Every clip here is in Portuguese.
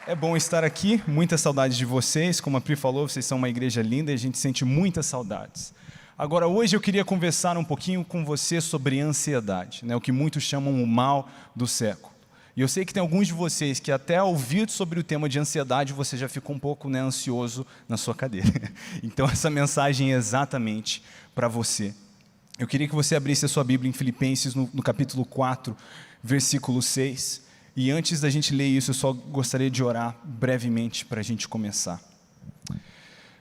É bom estar aqui, muita saudade de vocês. Como a Pri falou, vocês são uma igreja linda e a gente sente muitas saudades. Agora, hoje eu queria conversar um pouquinho com você sobre ansiedade, né? O que muitos chamam o mal do século. E eu sei que tem alguns de vocês que até ao ouvir sobre o tema de ansiedade, você já ficou um pouco, né, ansioso na sua cadeira. Então essa mensagem é exatamente para você. Eu queria que você abrisse a sua Bíblia em Filipenses, no capítulo 4, versículo 6. E antes da gente ler isso, eu só gostaria de orar brevemente para a gente começar.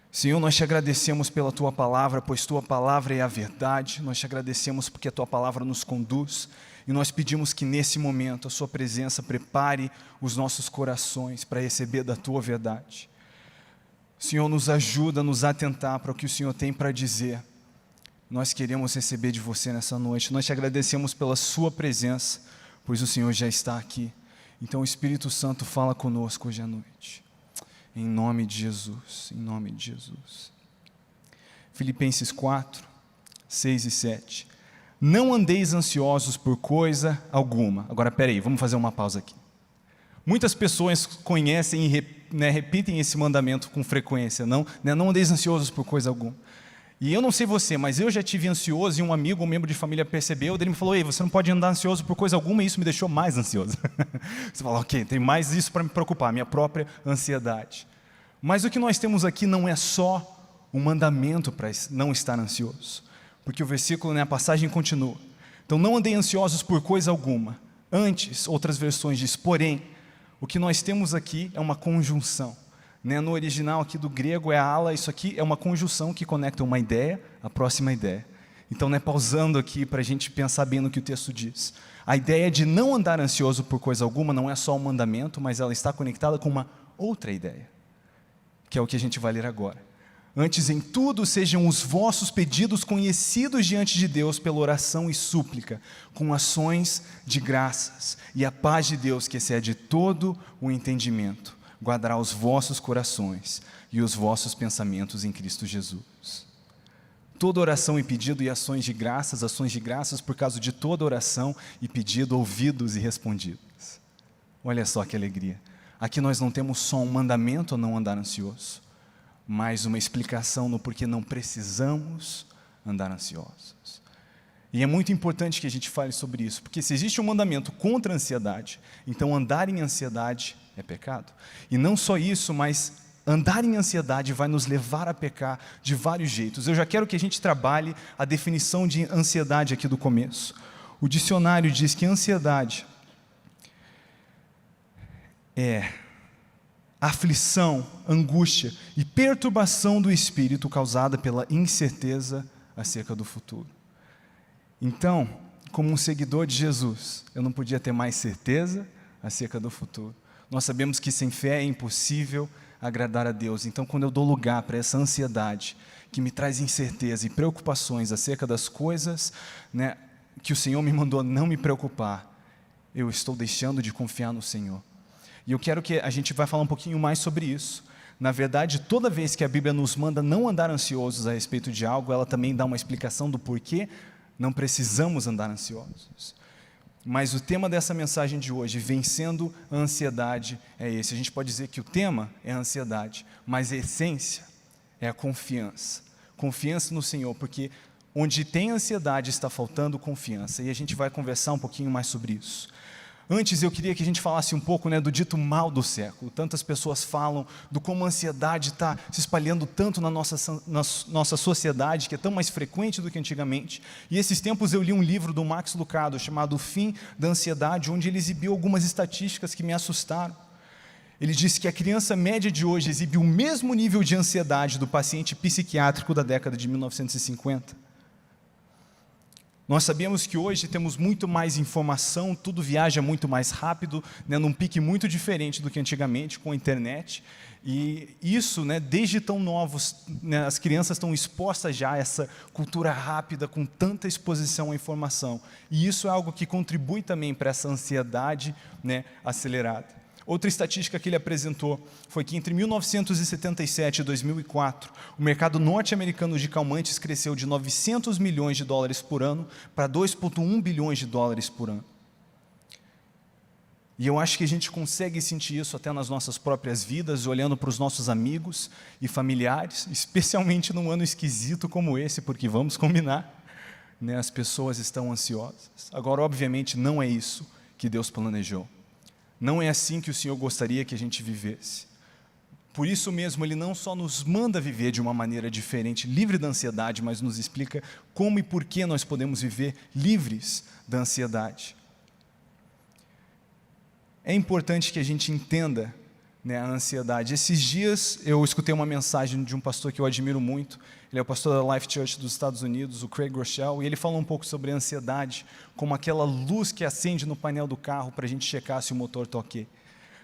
Senhor, nós te agradecemos pela Tua palavra, pois Tua palavra é a verdade. Nós te agradecemos porque a Tua palavra nos conduz. E nós pedimos que nesse momento a Sua presença prepare os nossos corações para receber da Tua verdade. Senhor, nos ajuda a nos atentar para o que o Senhor tem para dizer. Nós queremos receber de Você nessa noite. Nós te agradecemos pela Sua presença, pois o Senhor já está aqui. Então o Espírito Santo fala conosco hoje à noite. Em nome de Jesus, em nome de Jesus. Filipenses 4, 6 e 7. Não andeis ansiosos por coisa alguma. Agora, peraí, vamos fazer uma pausa aqui. Muitas pessoas conhecem e repetem esse mandamento com frequência. Não andeis ansiosos por coisa alguma. E eu não sei você, mas eu já tive ansioso e um amigo, um membro de família percebeu, ele me falou, ei, você não pode andar ansioso por coisa alguma, e isso me deixou mais ansioso. Você fala, ok, tem mais isso para me preocupar, minha própria ansiedade. Mas o que nós temos aqui não é só um mandamento para não estar ansioso, porque o versículo, a passagem continua. Então não andei ansiosos por coisa alguma. Antes, outras versões diz, porém, o que nós temos aqui é uma conjunção. No original aqui do grego é a ala, isso aqui é uma conjunção que conecta uma ideia à próxima ideia. Então, pausando aqui para a gente pensar bem no que o texto diz. A ideia de não andar ansioso por coisa alguma não é só um mandamento, mas ela está conectada com uma outra ideia, que é o que a gente vai ler agora. Antes em tudo sejam os vossos pedidos conhecidos diante de Deus pela oração e súplica, com ações de graças, e a paz de Deus que excede todo o entendimento guardará os vossos corações e os vossos pensamentos em Cristo Jesus. Toda oração e pedido e ações de graças por causa de toda oração e pedido ouvidos e respondidos. Olha só que alegria. Aqui nós não temos só um mandamento a não andar ansioso, mas uma explicação no porquê não precisamos andar ansiosos. E é muito importante que a gente fale sobre isso, porque se existe um mandamento contra a ansiedade, então andar em ansiedade é pecado. E não só isso, mas andar em ansiedade vai nos levar a pecar de vários jeitos. Eu já quero que a gente trabalhe a definição de ansiedade aqui do começo. O dicionário diz que ansiedade é aflição, angústia e perturbação do espírito causada pela incerteza acerca do futuro. Então, como um seguidor de Jesus, eu não podia ter mais certeza acerca do futuro. Nós sabemos que sem fé é impossível agradar a Deus. Então, quando eu dou lugar para essa ansiedade, que me traz incerteza e preocupações acerca das coisas, que o Senhor me mandou não me preocupar, eu estou deixando de confiar no Senhor. E eu quero que a gente vai falar um pouquinho mais sobre isso. Na verdade, toda vez que a Bíblia nos manda não andar ansiosos a respeito de algo, ela também dá uma explicação do porquê não precisamos andar ansiosos. Mas o tema dessa mensagem de hoje, vencendo a ansiedade, é esse. A gente pode dizer que o tema é a ansiedade, mas a essência é a confiança. Confiança no Senhor, porque onde tem ansiedade está faltando confiança. E a gente vai conversar um pouquinho mais sobre isso. Antes eu queria que a gente falasse um pouco do dito mal do século. Tantas pessoas falam do como a ansiedade está se espalhando tanto na nossa sociedade, que é tão mais frequente do que antigamente. E esses tempos eu li um livro do Max Lucado, chamado O Fim da Ansiedade, onde ele exibiu algumas estatísticas que me assustaram. Ele disse que a criança média de hoje exibe o mesmo nível de ansiedade do paciente psiquiátrico da década de 1950. Nós sabemos que hoje temos muito mais informação, tudo viaja muito mais rápido, num pique muito diferente do que antigamente com a internet. E isso, desde tão novos, as crianças estão expostas já a essa cultura rápida, com tanta exposição à informação. E isso é algo que contribui também para essa ansiedade acelerada. Outra estatística que ele apresentou foi que entre 1977 e 2004, o mercado norte-americano de calmantes cresceu de 900 milhões de dólares por ano para 2,1 bilhões de dólares por ano. E eu acho que a gente consegue sentir isso até nas nossas próprias vidas, olhando para os nossos amigos e familiares, especialmente num ano esquisito como esse, porque vamos combinar, né? As pessoas estão ansiosas. Agora, obviamente, não é isso que Deus planejou. Não é assim que o Senhor gostaria que a gente vivesse. Por isso mesmo, Ele não só nos manda viver de uma maneira diferente, livre da ansiedade, mas nos explica como e por que nós podemos viver livres da ansiedade. É importante que a gente entenda, né, a ansiedade. Esses dias eu escutei uma mensagem de um pastor que eu admiro muito. Ele é o pastor da Life Church dos Estados Unidos, o Craig Groeschel, e ele falou um pouco sobre a ansiedade, como aquela luz que acende no painel do carro para a gente checar se o motor está ok.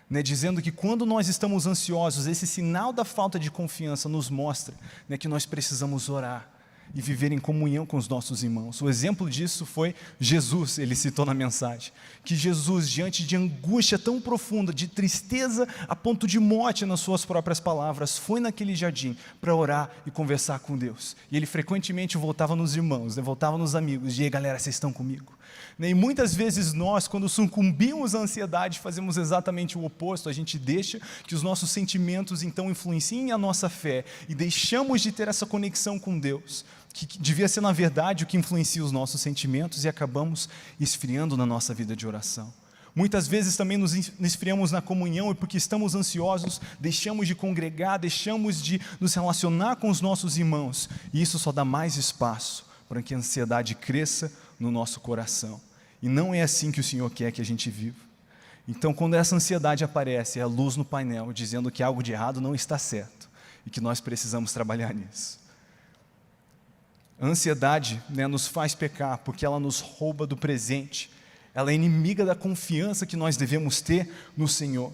Né, dizendo que quando nós estamos ansiosos, esse sinal da falta de confiança nos mostra, né, que nós precisamos orar e viver em comunhão com os nossos irmãos. O exemplo disso foi Jesus, ele citou na mensagem, que Jesus, diante de angústia tão profunda, de tristeza a ponto de morte nas suas próprias palavras, foi naquele jardim para orar e conversar com Deus. E ele frequentemente voltava nos irmãos, né, voltava nos amigos, e aí galera, vocês estão comigo? E muitas vezes nós, quando sucumbimos à ansiedade, fazemos exatamente o oposto. A gente deixa que os nossos sentimentos então influenciem a nossa fé e deixamos de ter essa conexão com Deus, que devia ser na verdade o que influencia os nossos sentimentos, e acabamos esfriando na nossa vida de oração. Muitas vezes também nos esfriamos na comunhão, e porque estamos ansiosos, deixamos de congregar, deixamos de nos relacionar com os nossos irmãos, e isso só dá mais espaço para que a ansiedade cresça no nosso coração. E não é assim que o Senhor quer que a gente viva. Então, quando essa ansiedade aparece, é a luz no painel, dizendo que algo de errado não está certo, e que nós precisamos trabalhar nisso. A ansiedade, né, nos faz pecar, porque ela nos rouba do presente. Ela é inimiga da confiança que nós devemos ter no Senhor.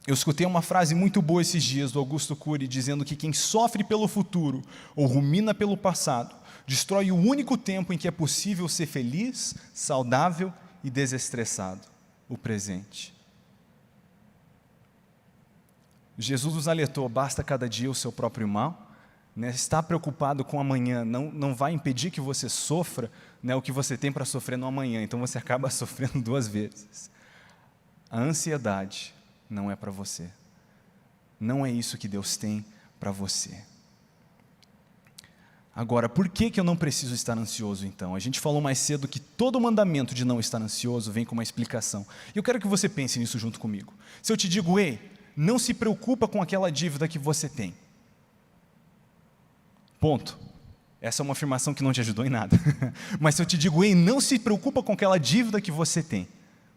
Eu escutei uma frase muito boa esses dias do Augusto Cury, dizendo que quem sofre pelo futuro ou rumina pelo passado, destrói o único tempo em que é possível ser feliz, saudável e desestressado, o presente. Jesus nos alertou, basta cada dia o seu próprio mal, né? Estar preocupado com amanhã não vai impedir que você sofra, né, o que você tem para sofrer no amanhã, então você acaba sofrendo duas vezes. A ansiedade não é para você, não é isso que Deus tem para você. Agora, por que eu não preciso estar ansioso então? A gente falou mais cedo que todo mandamento de não estar ansioso vem com uma explicação. E eu quero que você pense nisso junto comigo. Se eu te digo, ei, não se preocupa com aquela dívida que você tem. Ponto. Essa é uma afirmação que não te ajudou em nada. Mas se eu te digo, ei, não se preocupa com aquela dívida que você tem,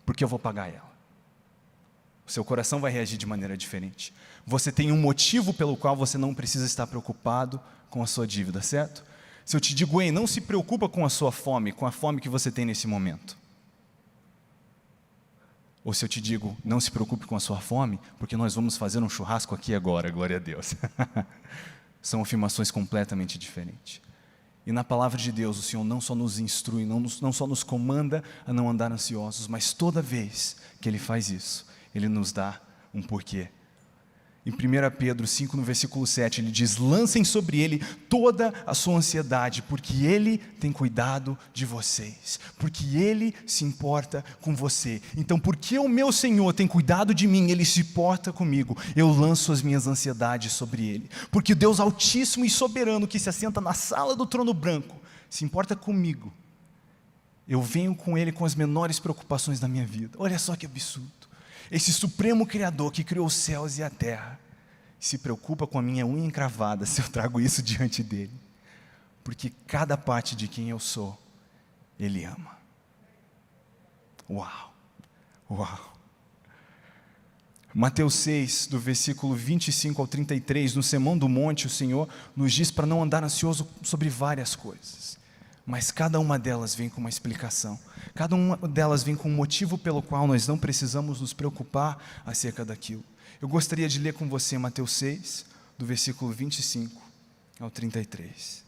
porque eu vou pagar ela. O seu coração vai reagir de maneira diferente. Você tem um motivo pelo qual você não precisa estar preocupado com a sua dívida, certo? Se eu te digo, ei, não se preocupa com a sua fome, com a fome que você tem nesse momento. Ou se eu te digo, não se preocupe com a sua fome, porque nós vamos fazer um churrasco aqui agora, glória a Deus. São afirmações completamente diferentes. E na palavra de Deus, o Senhor não só nos instrui, não só nos comanda a não andar ansiosos, mas toda vez que Ele faz isso, Ele nos dá um porquê. Em 1 Pedro 5, no versículo 7, ele diz, lancem sobre Ele toda a sua ansiedade, porque Ele tem cuidado de vocês, porque Ele se importa com você. Então, porque o meu Senhor tem cuidado de mim, Ele se importa comigo, eu lanço as minhas ansiedades sobre Ele. Porque o Deus altíssimo e soberano, que se assenta na sala do trono branco, se importa comigo. Eu venho com Ele com as menores preocupações da minha vida. Olha só que absurdo. Esse supremo Criador que criou os céus e a terra, se preocupa com a minha unha encravada se eu trago isso diante dEle. Porque cada parte de quem eu sou, Ele ama. Uau! Uau! Mateus 6, do versículo 25 ao 33, no Sermão do Monte, o Senhor nos diz para não andar ansioso sobre várias coisas. Mas cada uma delas vem com uma explicação. Cada uma delas vem com um motivo pelo qual nós não precisamos nos preocupar acerca daquilo. Eu gostaria de ler com você Mateus 6, do versículo 25 ao 33.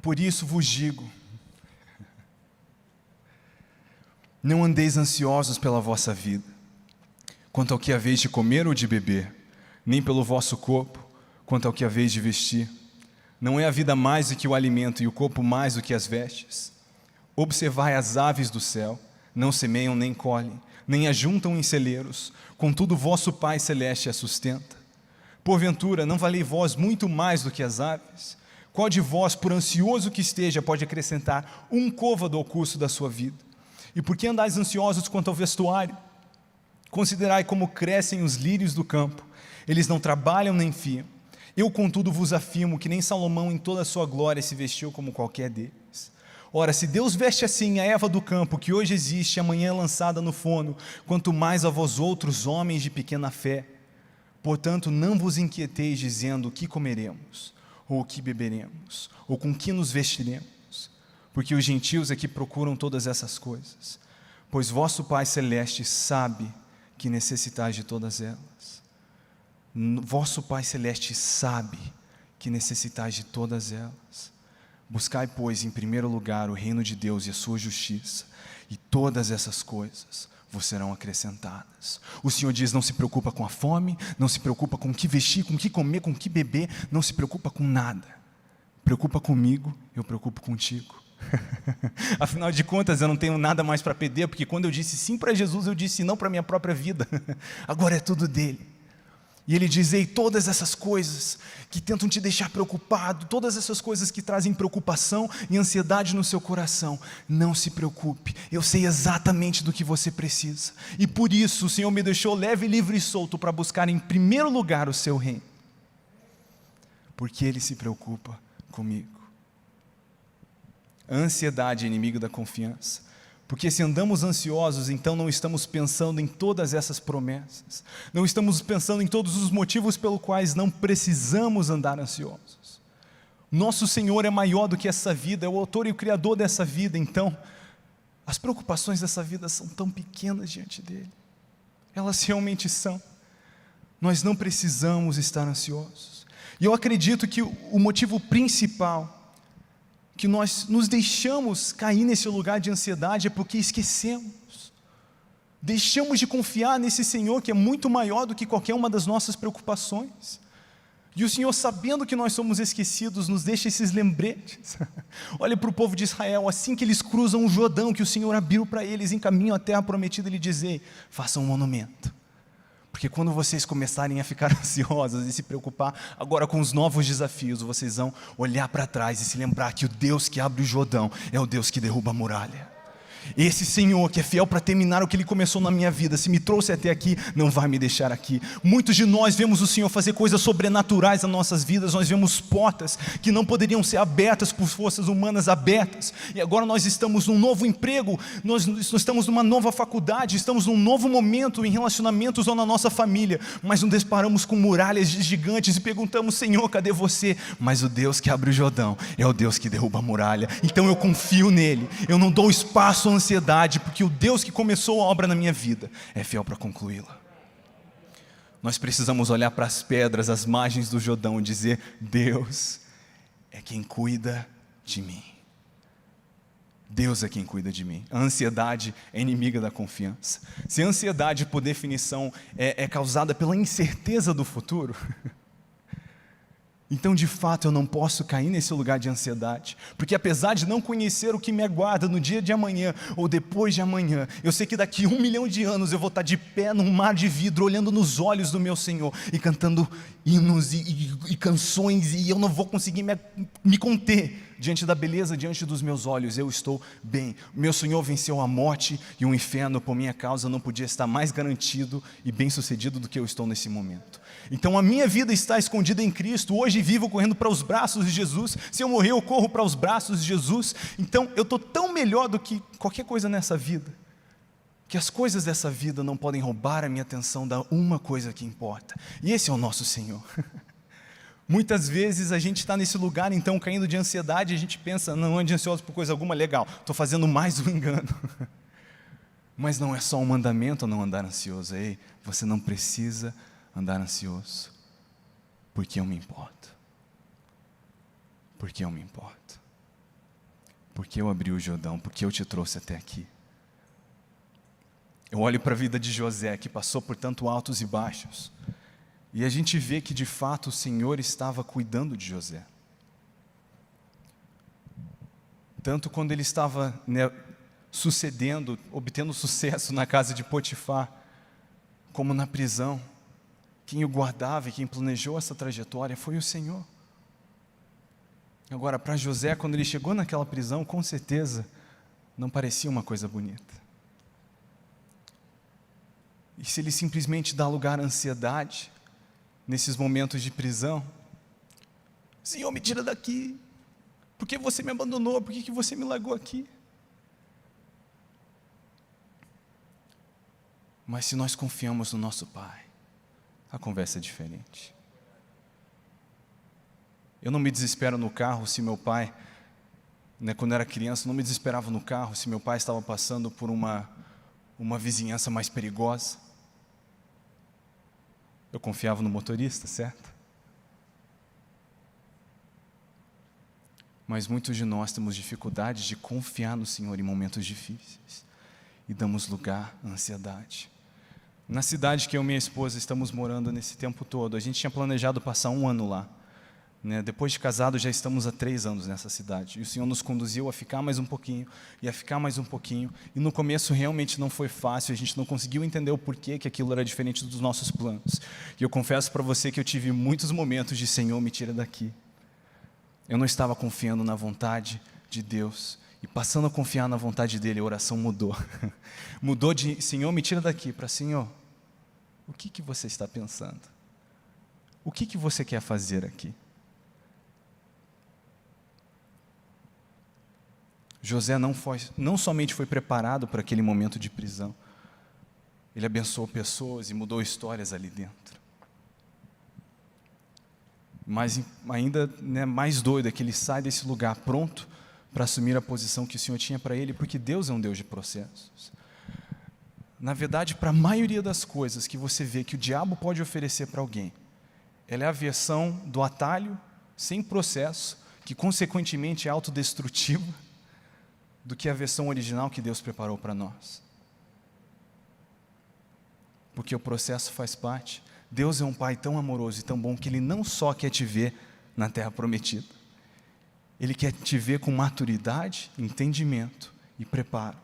Por isso vos digo, não andeis ansiosos pela vossa vida, quanto ao que haveis de comer ou de beber, nem pelo vosso corpo, quanto ao que haveis de vestir. Não é a vida mais do que o alimento e o corpo mais do que as vestes? Observai as aves do céu, não semeiam nem colhem, nem ajuntam em celeiros, contudo vosso Pai Celeste as sustenta. Porventura, não valei vós muito mais do que as aves? Qual de vós, por ansioso que esteja, pode acrescentar um côvado ao curso da sua vida? E por que andais ansiosos quanto ao vestuário? Considerai como crescem os lírios do campo, eles não trabalham nem fiam. Eu, contudo, vos afirmo que nem Salomão em toda a sua glória se vestiu como qualquer deles. Ora, se Deus veste assim a erva do campo, que hoje existe e amanhã é lançada no forno, quanto mais a vós outros, homens de pequena fé. Portanto, não vos inquieteis dizendo o que comeremos, ou o que beberemos, ou com que nos vestiremos, porque os gentios é que procuram todas essas coisas, pois vosso Pai Celeste sabe que necessitais de todas elas. Vosso Pai Celeste sabe que necessitais de todas elas. Buscai, pois, em primeiro lugar o reino de Deus e a sua justiça, e todas essas coisas vos serão acrescentadas. O Senhor diz, não se preocupa com a fome, não se preocupa com o que vestir, com o que comer, com o que beber, não se preocupa com nada. Preocupa comigo, eu preocupo contigo. Afinal de contas, eu não tenho nada mais para perder, porque quando eu disse sim para Jesus, eu disse não para a minha própria vida. Agora é tudo dele. E ele diz, ei, todas essas coisas que tentam te deixar preocupado, todas essas coisas que trazem preocupação e ansiedade no seu coração, não se preocupe, eu sei exatamente do que você precisa. E por isso o Senhor me deixou leve, livre e solto para buscar em primeiro lugar o seu reino. Porque Ele se preocupa comigo. A ansiedade é inimigo da confiança. Porque se andamos ansiosos, então não estamos pensando em todas essas promessas. Não estamos pensando em todos os motivos pelos quais não precisamos andar ansiosos. Nosso Senhor é maior do que essa vida, é o autor e o criador dessa vida. Então, as preocupações dessa vida são tão pequenas diante dele. Elas realmente são. Nós não precisamos estar ansiosos. E eu acredito que o motivo principal que nós nos deixamos cair nesse lugar de ansiedade é porque esquecemos. Deixamos de confiar nesse Senhor que é muito maior do que qualquer uma das nossas preocupações. E o Senhor, sabendo que nós somos esquecidos, nos deixa esses lembretes. Olha para o povo de Israel, assim que eles cruzam o Jordão, que o Senhor abriu para eles em caminho à terra prometida, Ele diz, ei, façam um monumento. Porque quando vocês começarem a ficar ansiosos e se preocupar agora com os novos desafios, vocês vão olhar para trás e se lembrar que o Deus que abre o Jordão é o Deus que derruba a muralha. Esse Senhor que é fiel para terminar o que Ele começou na minha vida, se me trouxe até aqui, não vai me deixar aqui. Muitos de nós vemos o Senhor fazer coisas sobrenaturais nas nossas vidas, nós vemos portas que não poderiam ser abertas por forças humanas abertas, e agora nós estamos num novo emprego, nós estamos numa nova faculdade, estamos num novo momento em relacionamentos ou na nossa família, mas nos deparamos com muralhas gigantes e perguntamos, Senhor, cadê você? Mas o Deus que abre o Jordão é o Deus que derruba a muralha, então eu confio nele, eu não dou espaço ansiedade, porque o Deus que começou a obra na minha vida é fiel para concluí-la. Nós precisamos olhar para as pedras, as margens do Jordão e dizer, Deus é quem cuida de mim. Deus é quem cuida de mim. A ansiedade é inimiga da confiança. Se a ansiedade, por definição, é causada pela incerteza do futuro, então de fato eu não posso cair nesse lugar de ansiedade, porque apesar de não conhecer o que me aguarda no dia de amanhã ou depois de amanhã, eu sei que daqui 1 milhão de anos eu vou estar de pé num mar de vidro, olhando nos olhos do meu Senhor e cantando hinos e canções, e eu não vou conseguir me conter diante da beleza, diante dos meus olhos. Eu estou bem, meu Senhor venceu a morte e o inferno por minha causa, não podia estar mais garantido e bem sucedido do que eu estou nesse momento. Então a minha vida está escondida em Cristo. Hoje vivo correndo para os braços de Jesus. Se eu morrer, eu corro para os braços de Jesus. Então eu estou tão melhor do que qualquer coisa nessa vida, que as coisas dessa vida não podem roubar a minha atenção da uma coisa que importa, e esse é o nosso Senhor. Muitas vezes a gente está nesse lugar, então, caindo de ansiedade, a gente pensa, não ande ansioso por coisa alguma, legal, estou fazendo mais um engano. Mas não é só um mandamento não andar ansioso. Ei, você não precisa andar ansioso, porque eu me importo. Porque eu me importo. Porque eu abri o Jordão, porque eu te trouxe até aqui. Eu olho para a vida de José, que passou por tanto altos e baixos, e a gente vê que de fato o Senhor estava cuidando de José. Tanto quando ele estava, obtendo sucesso na casa de Potifar, como na prisão, quem o guardava e quem planejou essa trajetória foi o Senhor. Agora, para José, quando ele chegou naquela prisão, com certeza, não parecia uma coisa bonita. E se ele simplesmente dá lugar à ansiedade, nesses momentos de prisão, Senhor, me tira daqui, por que você me abandonou, por que você me largou aqui? Mas se nós confiamos no nosso Pai, a conversa é diferente. Eu não me desespero no carro se meu pai, quando eu era criança, não me desesperava no carro se meu pai estava passando por uma vizinhança mais perigosa. Eu confiava no motorista, certo? Mas muitos de nós temos dificuldade de confiar no Senhor em momentos difíceis e damos lugar à ansiedade. Na cidade que eu e minha esposa estamos morando nesse tempo todo, a gente tinha planejado passar 1 ano lá. Depois de casado, já estamos há 3 anos nessa cidade. E o Senhor nos conduziu a ficar mais um pouquinho, e a ficar mais um pouquinho. E no começo realmente não foi fácil, a gente não conseguiu entender o porquê que aquilo era diferente dos nossos planos. E eu confesso para você que eu tive muitos momentos de Senhor, me tira daqui. Eu não estava confiando na vontade de Deus. E passando a confiar na vontade dEle, a oração mudou. Mudou de Senhor, me tira daqui, para Senhor, o que você está pensando? O que você quer fazer aqui? José não somente foi preparado para aquele momento de prisão, ele abençoou pessoas e mudou histórias ali dentro. Mas ainda mais doido é que ele sai desse lugar pronto para assumir a posição que o Senhor tinha para ele, porque Deus é um Deus de processos. Na verdade, para a maioria das coisas que você vê que o diabo pode oferecer para alguém, ela é a versão do atalho, sem processo, que consequentemente é autodestrutiva, do que a versão original que Deus preparou para nós. Porque o processo faz parte. Deus é um Pai tão amoroso e tão bom que Ele não só quer te ver na terra prometida, Ele quer te ver com maturidade, entendimento e preparo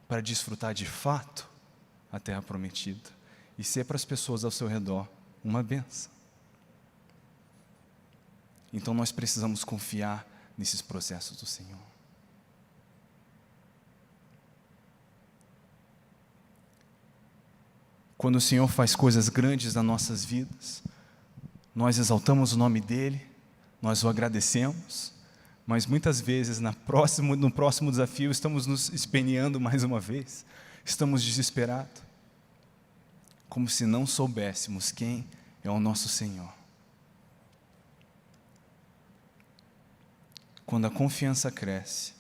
para desfrutar de fato a terra prometida e ser para as pessoas ao seu redor uma bênção. Então nós precisamos confiar nesses processos do Senhor. Quando o Senhor faz coisas grandes nas nossas vidas, nós exaltamos o nome dEle, nós o agradecemos, mas muitas vezes no próximo desafio estamos nos esperneando mais uma vez, estamos desesperados, como se não soubéssemos quem é o nosso Senhor. Quando a confiança cresce,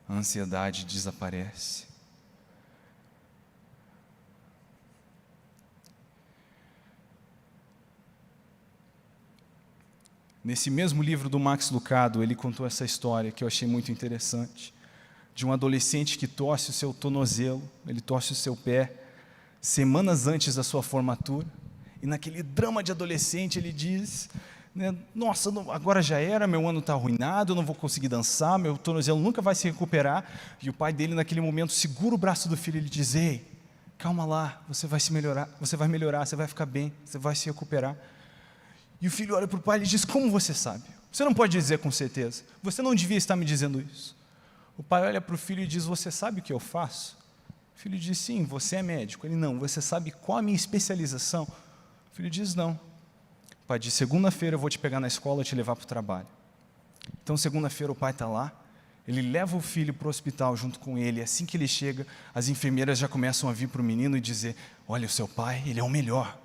a ansiedade desaparece. Nesse mesmo livro do Max Lucado, ele contou essa história que eu achei muito interessante, de um adolescente que torce o seu tornozelo, ele torce o seu pé, semanas antes da sua formatura, e naquele drama de adolescente ele diz, nossa, agora já era, meu ano está arruinado, eu não vou conseguir dançar, meu tornozelo nunca vai se recuperar, e o pai dele naquele momento segura o braço do filho e ele diz, ei, calma lá, você vai melhorar, você vai ficar bem, você vai se recuperar. E o filho olha para o pai e diz, como você sabe? Você não pode dizer com certeza, você não devia estar me dizendo isso. O pai olha para o filho e diz, você sabe o que eu faço? O filho diz, sim, você é médico. Ele, não, você sabe qual a minha especialização? O filho diz, não. O pai diz, segunda-feira eu vou te pegar na escola e te levar para o trabalho. Então, segunda-feira o pai está lá, ele leva o filho para o hospital junto com ele, e assim que ele chega, as enfermeiras já começam a vir para o menino e dizer, olha, o seu pai, ele é o melhor.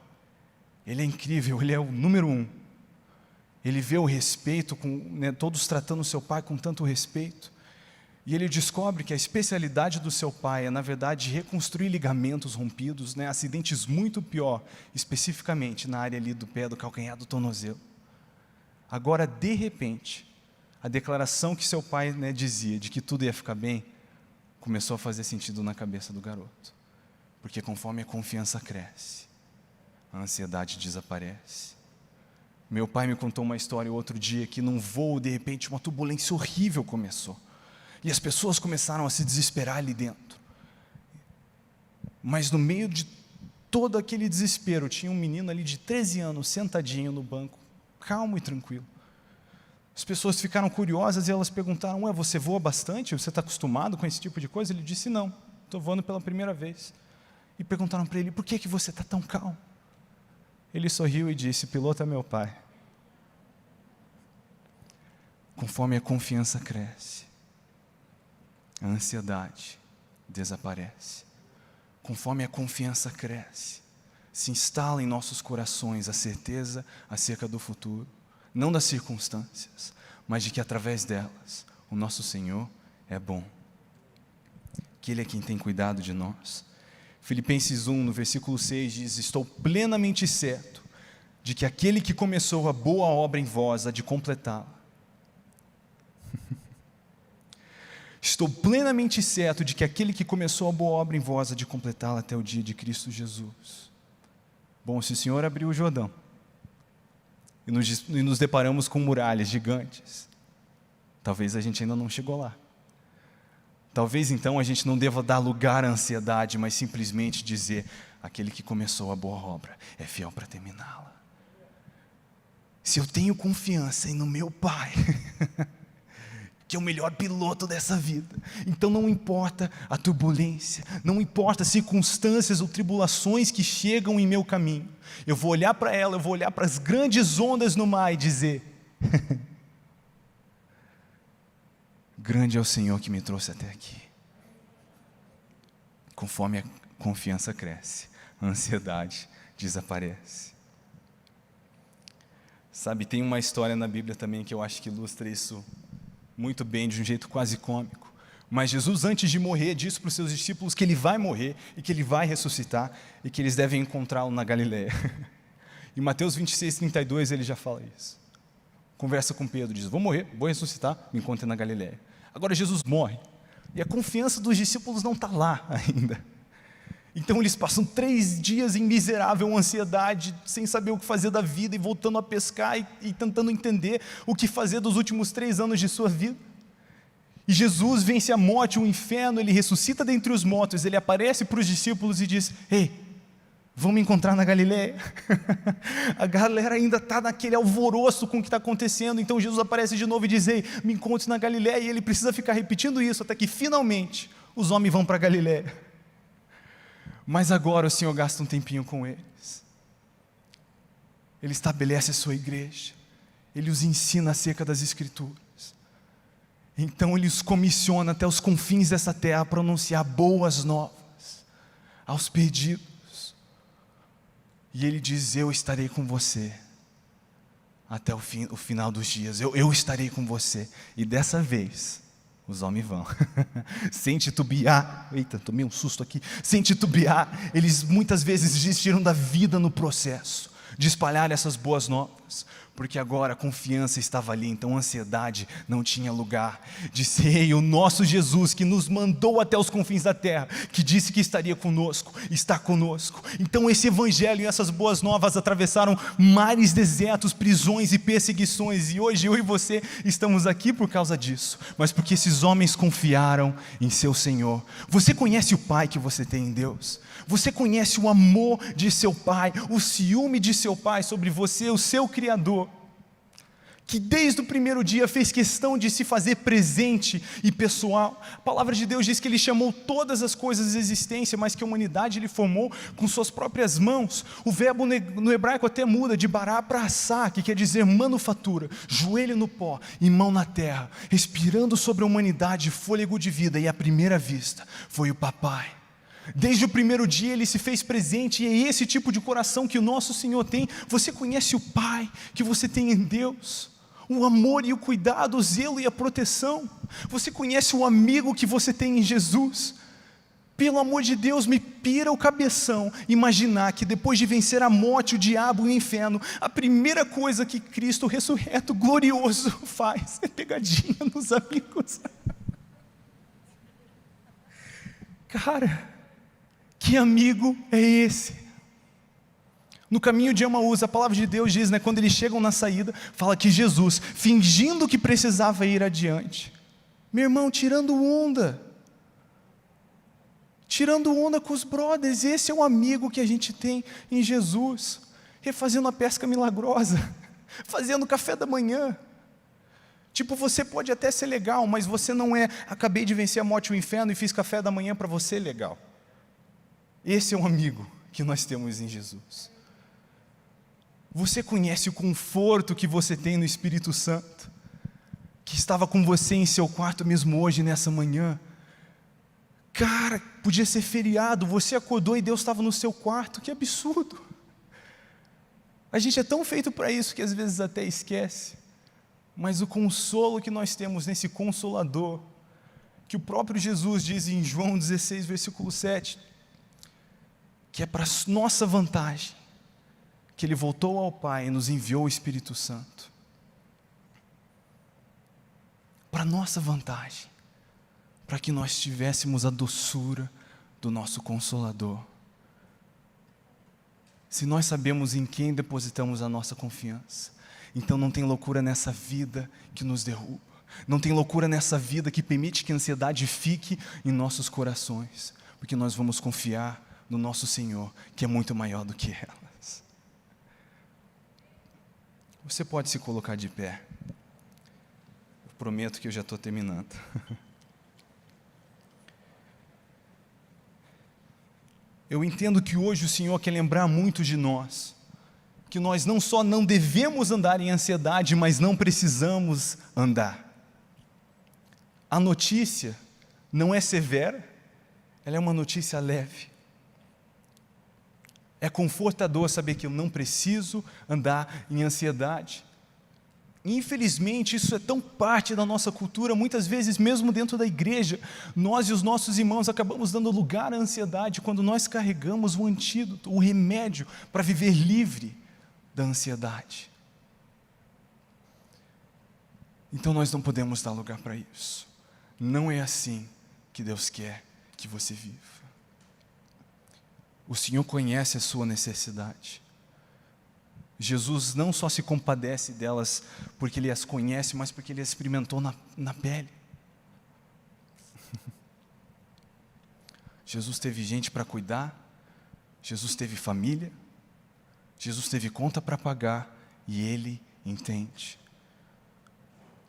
Ele é incrível, ele é o número 1. Ele vê o respeito, todos tratando o seu pai com tanto respeito. E ele descobre que a especialidade do seu pai é, na verdade, reconstruir ligamentos rompidos, acidentes muito pior, especificamente na área ali do pé, do calcanhar, do tornozelo. Agora, de repente, a declaração que seu pai dizia de que tudo ia ficar bem, começou a fazer sentido na cabeça do garoto. Porque conforme a confiança cresce, a ansiedade desaparece. Meu pai me contou uma história outro dia que num voo, de repente, uma turbulência horrível começou. E as pessoas começaram a se desesperar ali dentro. Mas no meio de todo aquele desespero, tinha um menino ali de 13 anos, sentadinho no banco, calmo e tranquilo. As pessoas ficaram curiosas e elas perguntaram: ué, você voa bastante? Você está acostumado com esse tipo de coisa? Ele disse: não, estou voando pela primeira vez. E perguntaram para ele: por que você está tão calmo? Ele sorriu e disse: piloto é meu pai. Conforme a confiança cresce, a ansiedade desaparece. Conforme a confiança cresce, se instala em nossos corações a certeza acerca do futuro, não das circunstâncias, mas de que através delas o nosso Senhor é bom, que Ele é quem tem cuidado de nós. Filipenses 1, no versículo 6 diz: estou plenamente certo de que aquele que começou a boa obra em vós há de completá-la. Estou plenamente certo de que aquele que começou a boa obra em vós há de completá-la até o dia de Cristo Jesus. Bom, se o Senhor abriu o Jordão e nos deparamos com muralhas gigantes, talvez a gente ainda não chegou lá. Talvez então a gente não deva dar lugar à ansiedade, mas simplesmente dizer: aquele que começou a boa obra é fiel para terminá-la. Se eu tenho confiança no meu Pai, que é o melhor piloto dessa vida, então não importa a turbulência, não importa as circunstâncias ou tribulações que chegam em meu caminho, eu vou olhar para ela, eu vou olhar para as grandes ondas no mar e dizer: grande é o Senhor que me trouxe até aqui. Conforme a confiança cresce, a ansiedade desaparece. Sabe, tem uma história na Bíblia também que eu acho que ilustra isso muito bem, de um jeito quase cômico. Mas Jesus, antes de morrer, disse para os seus discípulos que Ele vai morrer e que Ele vai ressuscitar e que eles devem encontrá-lo na Galileia. Em Mateus 26, 32, Ele já fala isso. Conversa com Pedro, diz: vou morrer, vou ressuscitar, me encontre na Galileia. Agora Jesus morre, e a confiança dos discípulos não está lá ainda. Então eles passam 3 dias em miserável ansiedade, sem saber o que fazer da vida, e voltando a pescar e tentando entender o que fazer dos últimos 3 anos de sua vida. E Jesus vence a morte, o inferno, Ele ressuscita dentre os mortos, Ele aparece para os discípulos e diz: ei, vão me encontrar na Galileia. A galera ainda está naquele alvoroço com o que está acontecendo. Então Jesus aparece de novo e diz: ei, me encontre na Galileia. E Ele precisa ficar repetindo isso até que finalmente os homens vão para a Galileia. Mas agora o Senhor gasta um tempinho com eles. Ele estabelece a sua igreja. Ele os ensina acerca das Escrituras. Então Ele os comissiona até os confins dessa terra a pronunciar boas novas aos perdidos. E Ele diz: eu estarei com você até o final dos dias. Eu estarei com você. E dessa vez os homens vão, sem titubear. Eita, tomei um susto aqui. Sem titubear, eles muitas vezes desistiram da vida no processo de espalhar essas boas novas, porque agora a confiança estava ali, então a ansiedade não tinha lugar. Disse: ei, o nosso Jesus que nos mandou até os confins da terra, que disse que estaria conosco, está conosco. Então esse evangelho e essas boas novas atravessaram mares desertos, prisões e perseguições, e hoje eu e você estamos aqui por causa disso, mas porque esses homens confiaram em seu Senhor. Você conhece o Pai que você tem em Deus? Você conhece o amor de seu Pai, o ciúme de seu Pai sobre você, o seu Criador, que desde o primeiro dia fez questão de se fazer presente e pessoal. A palavra de Deus diz que Ele chamou todas as coisas à existência, mas que a humanidade Ele formou com suas próprias mãos. O verbo no hebraico até muda de bará para assá, que quer dizer manufatura, joelho no pó e mão na terra, respirando sobre a humanidade fôlego de vida, e à primeira vista foi o papai. Desde o primeiro dia Ele se fez presente, e é esse tipo de coração que o nosso Senhor tem. Você conhece o Pai que você tem em Deus? O amor e o cuidado, o zelo e a proteção. Você conhece o amigo que você tem em Jesus? Pelo amor de Deus, me pira o cabeção imaginar que depois de vencer a morte, o diabo e o inferno, a primeira coisa que Cristo ressurreto, glorioso, faz é pegadinha nos amigos. Cara, que amigo é esse? No caminho de Emaús, a palavra de Deus diz, quando eles chegam na saída, fala que Jesus, fingindo que precisava ir adiante, Meu irmão, tirando onda com os brothers. Esse é o amigo que a gente tem em Jesus, refazendo a pesca milagrosa, fazendo café da manhã. Tipo, você pode até ser legal, mas você não é, acabei de vencer a morte e o inferno e fiz café da manhã para você legal. Esse é um amigo que nós temos em Jesus. Você conhece o conforto que você tem no Espírito Santo, que estava com você em seu quarto mesmo hoje, nessa manhã. Cara, podia ser feriado, você acordou e Deus estava no seu quarto, que absurdo. A gente é tão feito para isso que às vezes até esquece, mas o consolo que nós temos nesse Consolador, que o próprio Jesus diz em João 16, versículo 7, que é para nossa vantagem, que Ele voltou ao Pai e nos enviou o Espírito Santo, para nossa vantagem, para que nós tivéssemos a doçura do nosso Consolador. Se nós sabemos em quem depositamos a nossa confiança, então não tem loucura nessa vida que nos derruba, não tem loucura nessa vida que permite que a ansiedade fique em nossos corações, porque nós vamos confiar no nosso Senhor, que é muito maior do que elas. Você pode se colocar de pé. Eu prometo que eu já estou terminando. Eu entendo que hoje o Senhor quer lembrar muito de nós, que nós não só não devemos andar em ansiedade, mas não precisamos andar. A notícia não é severa, ela é uma notícia leve. É confortador saber que eu não preciso andar em ansiedade. Infelizmente, isso é tão parte da nossa cultura, muitas vezes mesmo dentro da igreja, nós e os nossos irmãos acabamos dando lugar à ansiedade, quando nós carregamos o antídoto, o remédio para viver livre da ansiedade. Então nós não podemos dar lugar para isso. Não é assim que Deus quer que você viva. O Senhor conhece a sua necessidade. Jesus não só se compadece delas porque Ele as conhece, mas porque Ele as experimentou na pele. Jesus teve gente para cuidar, Jesus teve família, Jesus teve conta para pagar, e Ele entende.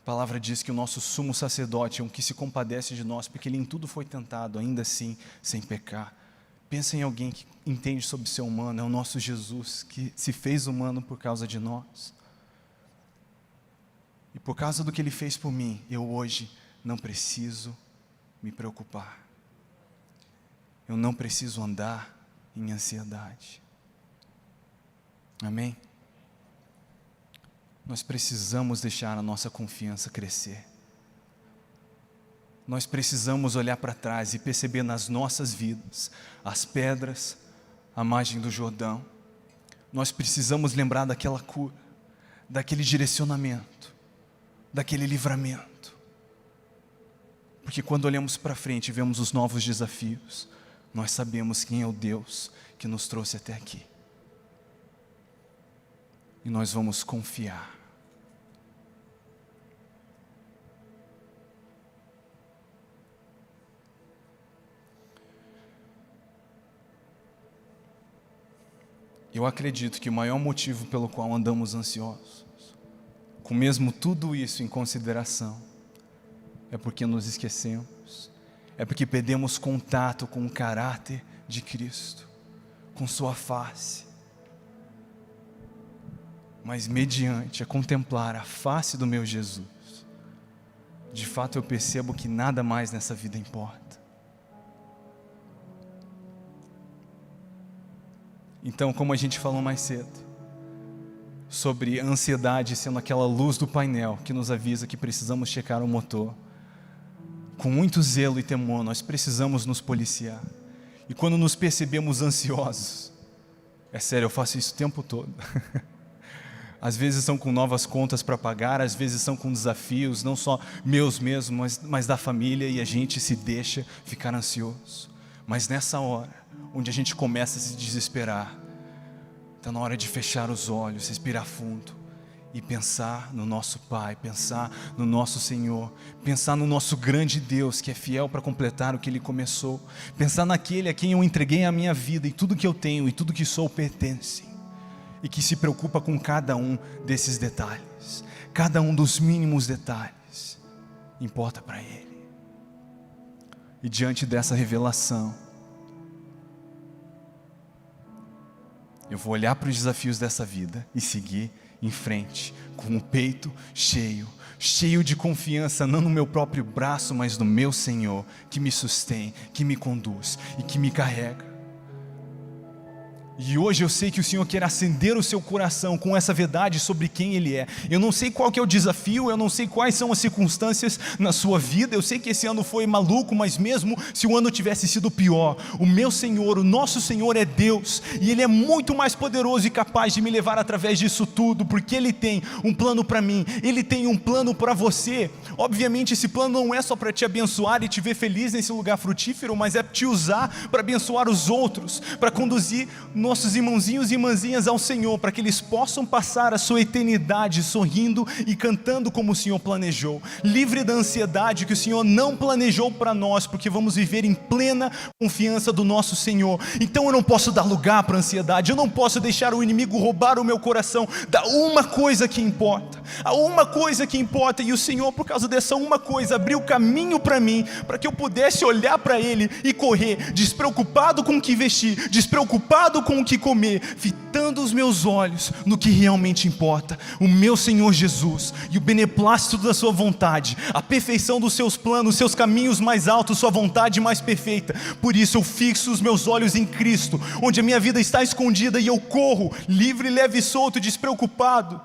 A palavra diz que o nosso sumo sacerdote é um que se compadece de nós, porque Ele em tudo foi tentado, ainda assim sem pecar. Pensa em alguém que entende sobre o ser humano, é o nosso Jesus, que se fez humano por causa de nós. E por causa do que Ele fez por mim, eu hoje não preciso me preocupar. Eu não preciso andar em ansiedade. Amém? Nós precisamos deixar a nossa confiança crescer. Nós precisamos olhar para trás e perceber nas nossas vidas as pedras, a margem do Jordão. Nós precisamos lembrar daquela cura, daquele direcionamento, daquele livramento. Porque quando olhamos para frente e vemos os novos desafios, nós sabemos quem é o Deus que nos trouxe até aqui. E nós vamos confiar. Eu acredito que o maior motivo pelo qual andamos ansiosos, com mesmo tudo isso em consideração, é porque nos esquecemos, é porque perdemos contato com o caráter de Cristo, com sua face. Mas mediante a contemplar a face do meu Jesus, de fato eu percebo que nada mais nessa vida importa. Então, como a gente falou mais cedo, sobre a ansiedade sendo aquela luz do painel que nos avisa que precisamos checar o motor, com muito zelo e temor, nós precisamos nos policiar. E quando nos percebemos ansiosos, é sério, eu faço isso o tempo todo. Às vezes são com novas contas para pagar, às vezes são com desafios, não só meus mesmos, mas da família, e a gente se deixa ficar ansioso. Mas nessa hora, onde a gente começa a se desesperar, está na hora de fechar os olhos, respirar fundo e pensar no nosso Pai, pensar no nosso Senhor, pensar no nosso grande Deus que é fiel para completar o que Ele começou, pensar naquele a quem eu entreguei a minha vida e tudo que eu tenho e tudo que sou pertence, e que se preocupa com cada um desses detalhes, cada um dos mínimos detalhes importa para Ele. E diante dessa revelação, eu vou olhar para os desafios dessa vida e seguir em frente, com o peito cheio de confiança, não no meu próprio braço, mas no meu Senhor, que me sustém, que me conduz e que me carrega. E hoje eu sei que o Senhor quer acender o seu coração com essa verdade sobre quem Ele é. Eu não sei qual que é o desafio, eu não sei quais são as circunstâncias na sua vida. Eu sei que esse ano foi maluco, mas mesmo se o ano tivesse sido pior, o meu Senhor, o nosso Senhor é Deus, e Ele é muito mais poderoso e capaz de me levar através disso tudo, porque Ele tem um plano para mim, Ele tem um plano para você. Obviamente esse plano não é só para te abençoar e te ver feliz nesse lugar frutífero, mas é te usar para abençoar os outros, para conduzir nossos irmãozinhos e irmãzinhas ao Senhor, para que eles possam passar a sua eternidade sorrindo e cantando como o Senhor planejou, livre da ansiedade que o Senhor não planejou para nós, porque vamos viver em plena confiança do nosso Senhor. Então eu não posso dar lugar para a ansiedade, eu não posso deixar o inimigo roubar o meu coração da uma coisa que importa, a uma coisa que importa, e o Senhor, por causa dessa uma coisa, abriu caminho para mim, para que eu pudesse olhar para Ele e correr, despreocupado com o que vestir, despreocupado com o que comer, fitando os meus olhos no que realmente importa, o meu Senhor Jesus, e o beneplácito da sua vontade, a perfeição dos seus planos, seus caminhos mais altos, sua vontade mais perfeita. Por isso eu fixo os meus olhos em Cristo, onde a minha vida está escondida, e eu corro, livre, leve e solto, despreocupado.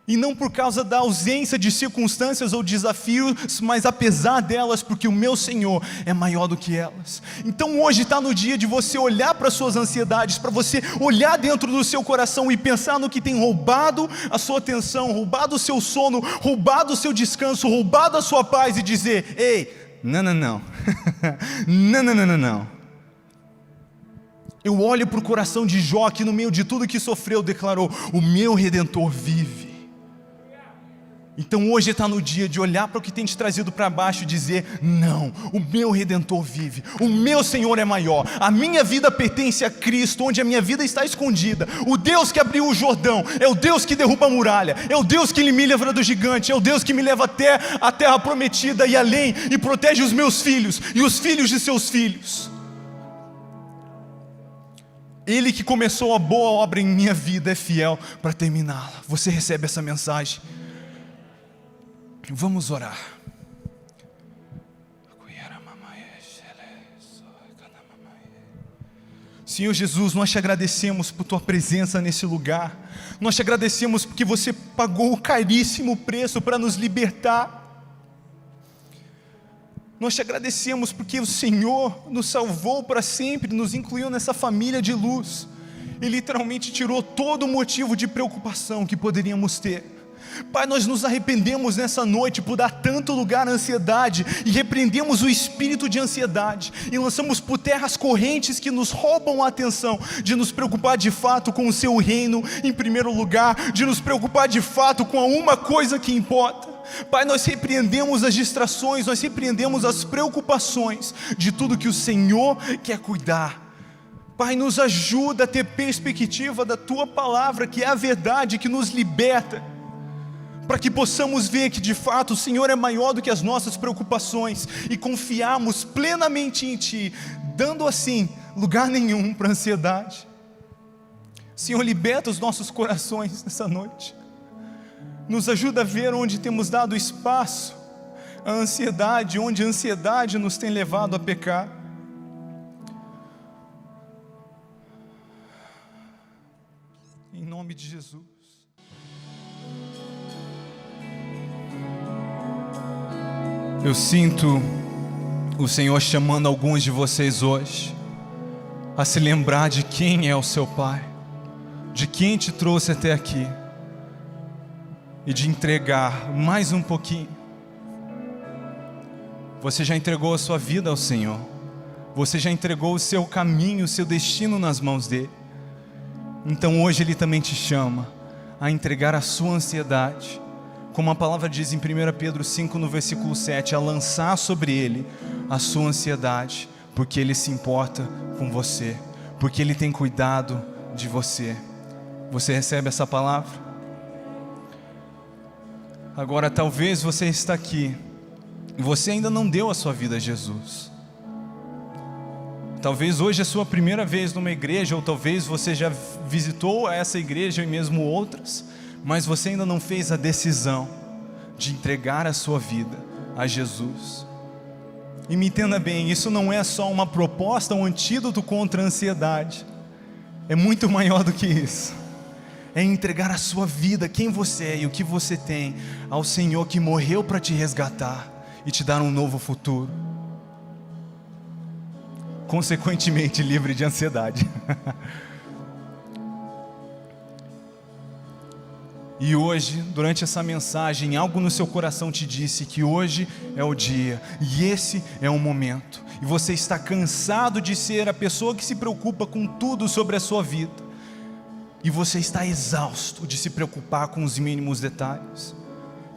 E não por causa da ausência de circunstâncias ou desafios, mas apesar delas, porque o meu Senhor é maior do que elas. Então hoje está no dia de você olhar para as suas ansiedades, para você olhar dentro do seu coração e pensar no que tem roubado a sua atenção, roubado o seu sono, roubado o seu descanso, roubado a sua paz, e dizer: ei, não, não, eu olho para o coração de Jó, que no meio de tudo que sofreu declarou: o meu Redentor vive. Então hoje está no dia de olhar para o que tem te trazido para baixo e dizer: não, o meu Redentor vive, o meu Senhor é maior, a minha vida pertence a Cristo, onde a minha vida está escondida. O Deus que abriu o Jordão é o Deus que derruba a muralha, é o Deus que me livra do gigante, é o Deus que me leva até a terra prometida e além, e protege os meus filhos e os filhos de seus filhos. Ele que começou a boa obra em minha vida é fiel para terminá-la. Você recebe essa mensagem? Vamos orar. Senhor Jesus, nós te agradecemos por tua presença nesse lugar. Nós te agradecemos porque você pagou o caríssimo preço para nos libertar. Nós te agradecemos porque o Senhor nos salvou para sempre, nos incluiu nessa família de luz e literalmente tirou todo o motivo de preocupação que poderíamos ter. Pai, nós nos arrependemos nessa noite por dar tanto lugar à ansiedade, e repreendemos o espírito de ansiedade e lançamos por terra as correntes que nos roubam a atenção de nos preocupar de fato com o seu reino em primeiro lugar, de nos preocupar de fato com a uma coisa que importa. Pai, nós repreendemos as distrações, nós repreendemos as preocupações de tudo que o Senhor quer cuidar. Pai, nos ajuda a ter perspectiva da tua palavra, que é a verdade que nos liberta, para que possamos ver que de fato o Senhor é maior do que as nossas preocupações e confiarmos plenamente em Ti, dando assim lugar nenhum para a ansiedade. Senhor, liberta os nossos corações nessa noite, nos ajuda a ver onde temos dado espaço à ansiedade, onde a ansiedade nos tem levado a pecar. Em nome de Jesus. Eu sinto o Senhor chamando alguns de vocês hoje a se lembrar de quem é o seu Pai, de quem te trouxe até aqui, e de entregar mais um pouquinho. Você já entregou a sua vida ao Senhor, você já entregou o seu caminho, o seu destino nas mãos dele. Então hoje Ele também te chama a entregar a sua ansiedade, como a palavra diz em 1 Pedro 5, no versículo 7, a lançar sobre Ele a sua ansiedade, porque Ele se importa com você, porque Ele tem cuidado de você. Você recebe essa palavra? Agora, talvez você está aqui e você ainda não deu a sua vida a Jesus. Talvez hoje é a sua primeira vez numa igreja, ou talvez você já visitou essa igreja e mesmo outras, mas você ainda não fez a decisão de entregar a sua vida a Jesus. E me entenda bem, isso não é só uma proposta, um antídoto contra a ansiedade. É muito maior do que isso. É entregar a sua vida, quem você é e o que você tem, ao Senhor que morreu para te resgatar e te dar um novo futuro. Consequentemente livre de ansiedade. E hoje, durante essa mensagem, algo no seu coração te disse que hoje é o dia, e esse é o momento, e você está cansado de ser a pessoa que se preocupa com tudo sobre a sua vida, e você está exausto de se preocupar com os mínimos detalhes,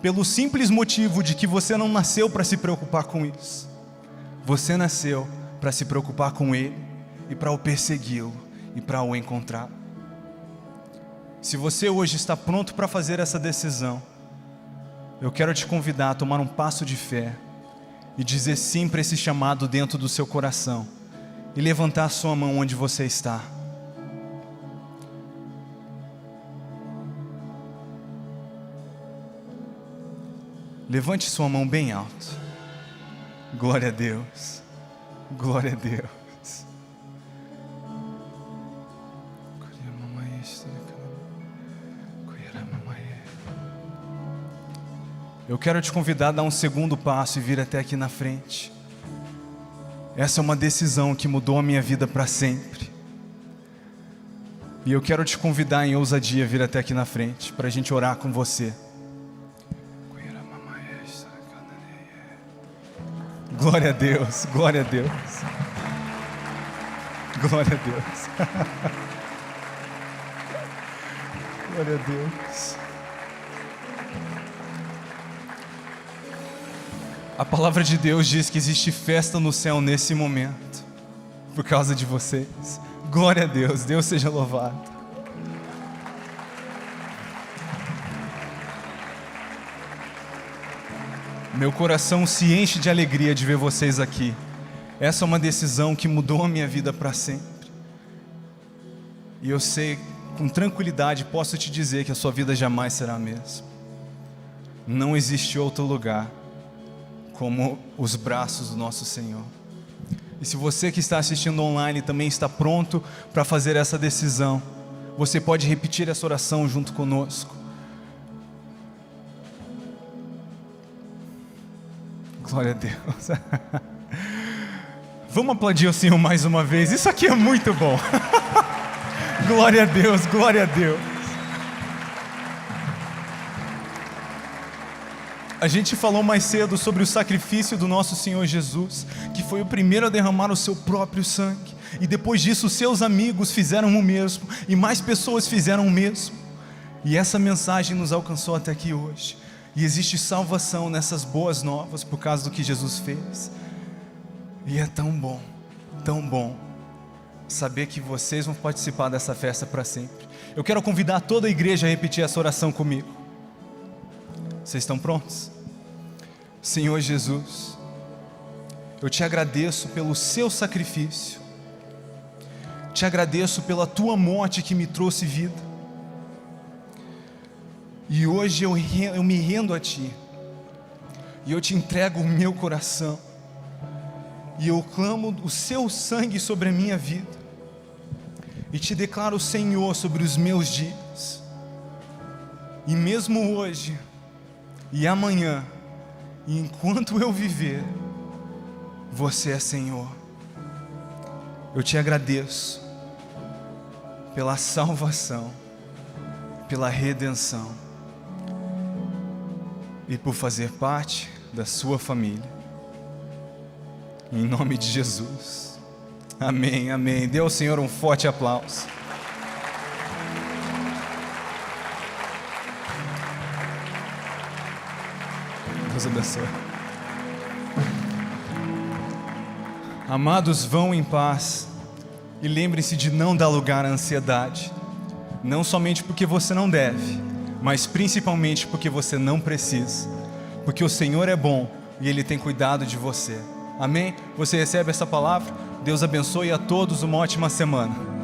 pelo simples motivo de que você não nasceu para se preocupar com isso. Você nasceu para se preocupar com Ele, e para o persegui-lo, e para o encontrar. Se você hoje está pronto para fazer essa decisão, eu quero te convidar a tomar um passo de fé e dizer sim para esse chamado dentro do seu coração e levantar a sua mão onde você está. Levante sua mão bem alto. Glória a Deus. Glória a Deus. Eu quero te convidar a dar um segundo passo e vir até aqui na frente. Essa é uma decisão que mudou a minha vida para sempre. E eu quero te convidar em ousadia a vir até aqui na frente, para a gente orar com você. Glória a Deus, glória a Deus. Glória a Deus. Glória a Deus. A palavra de Deus diz que existe festa no céu nesse momento, por causa de vocês. Glória a Deus, Deus seja louvado. Meu coração se enche de alegria de ver vocês aqui. Essa é uma decisão que mudou a minha vida para sempre. E eu sei, com tranquilidade, posso te dizer que a sua vida jamais será a mesma. Não existe outro lugar como os braços do nosso Senhor. E se você que está assistindo online também está pronto para fazer essa decisão, você pode repetir essa oração junto conosco. Glória a Deus. Vamos aplaudir o Senhor mais uma vez. Isso aqui é muito bom. Glória a Deus, glória a Deus. A gente falou mais cedo sobre o sacrifício do nosso Senhor Jesus, que foi o primeiro a derramar o seu próprio sangue, e depois disso seus amigos fizeram o mesmo, e mais pessoas fizeram o mesmo, e essa mensagem nos alcançou até aqui hoje, e existe salvação nessas boas novas por causa do que Jesus fez, e é tão bom saber que vocês vão participar dessa festa para sempre. Eu quero convidar toda a igreja a repetir essa oração comigo. Vocês estão prontos? Senhor Jesus, eu te agradeço pelo seu sacrifício, te agradeço pela tua morte que me trouxe vida, e hoje eu me rendo a ti, e eu te entrego o meu coração, e eu clamo o seu sangue sobre a minha vida, e te declaro Senhor sobre os meus dias, e mesmo hoje e amanhã, e enquanto eu viver, você é Senhor. Eu te agradeço pela salvação, pela redenção e por fazer parte da sua família. Em nome de Jesus. Amém, amém. Dê ao Senhor um forte aplauso. Deus abençoe. Amados, vão em paz e lembrem-se de não dar lugar à ansiedade. Não somente porque você não deve, mas principalmente porque você não precisa. Porque o Senhor é bom e Ele tem cuidado de você. Amém? Você recebe essa palavra? Deus abençoe a todos, uma ótima semana.